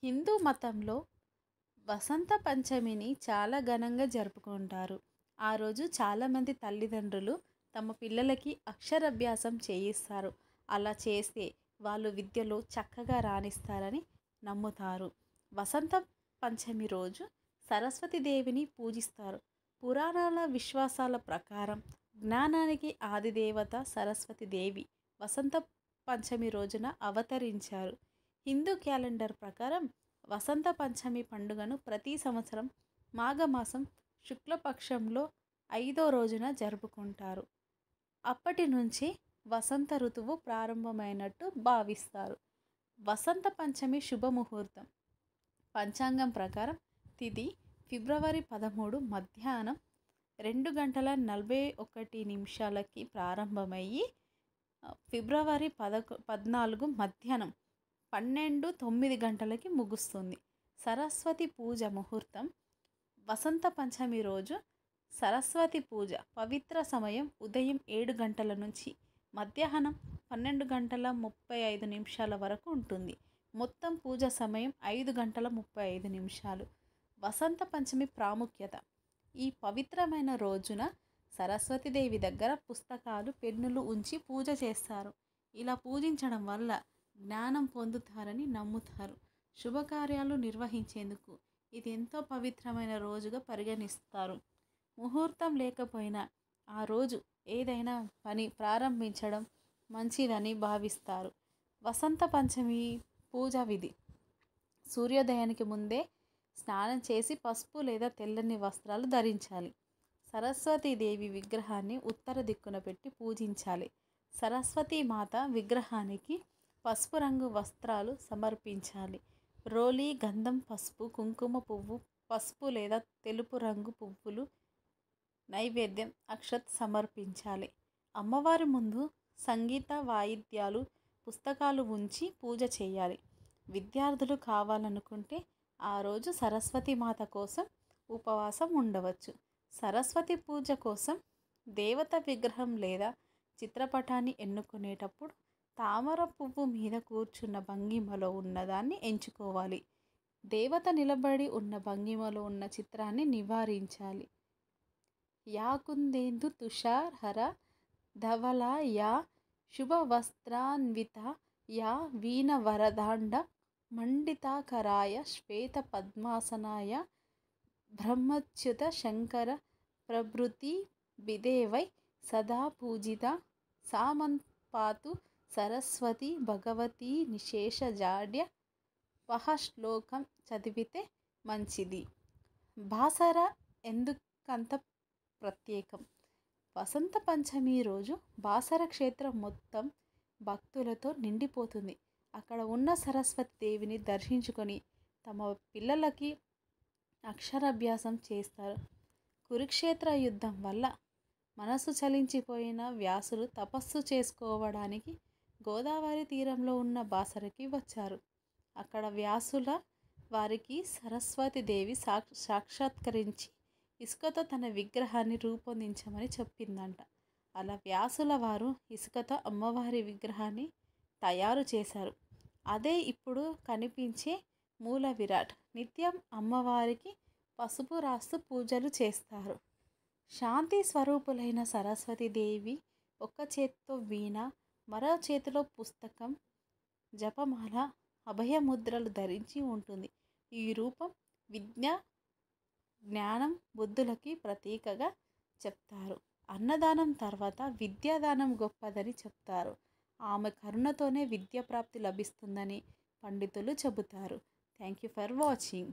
హిందూ మతంలో వసంత పంచమిని చాలా ఘనంగా జరుపుకుంటారు. ఆ రోజు చాలామంది తల్లిదండ్రులు తమ పిల్లలకి అక్షరాభ్యాసం చేయిస్తారు. అలా చేస్తే వాళ్ళు విద్యలో చక్కగా రాణిస్తారని నమ్ముతారు. వసంత పంచమి రోజు సరస్వతి దేవిని పూజిస్తారు. పురాణాల విశ్వాసాల ప్రకారం జ్ఞానానికి ఆదిదేవత సరస్వతి దేవి వసంత పంచమి రోజున అవతరించారు. హిందూ క్యాలెండర్ ప్రకారం వసంత పంచమి పండుగను ప్రతి సంవత్సరం మాఘమాసం శుక్లపక్షంలో 5వ రోజున జరుపుకుంటారు. అప్పటి నుంచి వసంత ఋతువు ప్రారంభమైనట్టు భావిస్తారు. వసంత పంచమి శుభముహూర్తం పంచాంగం ప్రకారం తిథి ఫిబ్రవరి 13 మధ్యాహ్నం 2 గంటల 41 నిమిషాలకి ప్రారంభమయ్యి ఫిబ్రవరి 14 మధ్యాహ్నం 12:09 గంటలకి ముగుస్తుంది. సరస్వతి పూజ ముహూర్తం వసంత పంచమి రోజు సరస్వతి పూజ పవిత్ర సమయం ఉదయం 7 గంటల నుంచి మధ్యాహ్నం 12:35 వరకు ఉంటుంది. మొత్తం పూజ సమయం 5:35. వసంత పంచమి ప్రాముఖ్యత. ఈ పవిత్రమైన రోజున సరస్వతీదేవి దగ్గర పుస్తకాలు పెన్నులు ఉంచి పూజ చేస్తారు. ఇలా పూజించడం వల్ల జ్ఞానం పొందుతారని నమ్ముతారు. శుభకార్యాలు నిర్వహించేందుకు ఇది ఎంతో పవిత్రమైన రోజుగా పరిగణిస్తారు. ముహూర్తం లేకపోయినా ఆ రోజు ఏదైనా పని ప్రారంభించడం మంచిదని భావిస్తారు. వసంత పంచమి పూజా విధి. సూర్యోదయానికి ముందే స్నానం చేసి పసుపు లేదా తెల్లని వస్త్రాలు ధరించాలి. సరస్వతీదేవి విగ్రహాన్ని ఉత్తర దిక్కున పెట్టి పూజించాలి. సరస్వతీ మాత విగ్రహానికి పసుపు రంగు వస్త్రాలు సమర్పించాలి. రోలి, గంధం, పసుపు, కుంకుమ పువ్వు, పసుపు లేదా తెలుపు రంగు పువ్వులు, నైవేద్యం, అక్షత్ సమర్పించాలి. అమ్మవారి ముందు సంగీత వాయిద్యాలు, పుస్తకాలు ఉంచి పూజ చేయాలి. విద్యార్థులు కావాలనుకుంటే ఆ రోజు సరస్వతి మాత కోసం ఉపవాసం ఉండవచ్చు. సరస్వతి పూజ కోసం దేవత విగ్రహం లేదా చిత్రపటాన్ని ఎన్నుకునేటప్పుడు తామర పువ్వు మీద కూర్చున్న భంగిమలో ఉన్నదాన్ని ఎంచుకోవాలి. దేవత నిలబడి ఉన్న భంగిమలో ఉన్న చిత్రాన్ని నివారించాలి. యా కుందేందు తుషారహర ధవళ యా శుభవస్త్రాన్విత యా వీణవరదాండ మండితాకరాయ శ్వేత పద్మాసనాయ బ్రహ్మచ్యుత శంకర ప్రభృతి బిదేవై సదా పూజిత సామంపాతు సరస్వతి భగవతి నిశేషజాడ్య శ్లోకం చదివితే మంచిది. బాసర ఎందుకంత ప్రత్యేకం? వసంత పంచమి రోజు బాసర క్షేత్రం మొత్తం భక్తులతో నిండిపోతుంది. అక్కడ ఉన్న సరస్వతి దేవిని దర్శించుకొని తమ పిల్లలకి అక్షరాభ్యాసం చేస్తారు. కురుక్షేత్ర యుద్ధం వల్ల మనసు చలించిపోయిన వ్యాసులు తపస్సు చేసుకోవడానికి గోదావరి తీరంలో ఉన్న బాసరకి వచ్చారు. అక్కడ వ్యాసుల వారికి సరస్వతీదేవి సాక్షాత్కరించి ఇసుకతో తన విగ్రహాన్ని రూపొందించమని చెప్పిందంట. అలా వ్యాసుల వారు ఇసుకతో అమ్మవారి విగ్రహాన్ని తయారు చేశారు. అదే ఇప్పుడు కనిపించే మూల విరాట్. నిత్యం అమ్మవారికి పసుపు రాస్తూ పూజలు చేస్తారు. శాంతి స్వరూపులైన సరస్వతీదేవి ఒక చేతితో వీణ, మరో చేతిలో పుస్తకం, జపమాల, అభయముద్రలు ధరించి ఉంటుంది. ఈ రూపం విద్య, జ్ఞానం, బుద్ధులకి ప్రతీకగా చెప్తారు. అన్నదానం తర్వాత విద్యాదానం గొప్పదని చెప్తారు. ఆమె కరుణతోనే విద్యాప్రాప్తి లభిస్తుందని పండితులు చెబుతారు. Thank you for watching.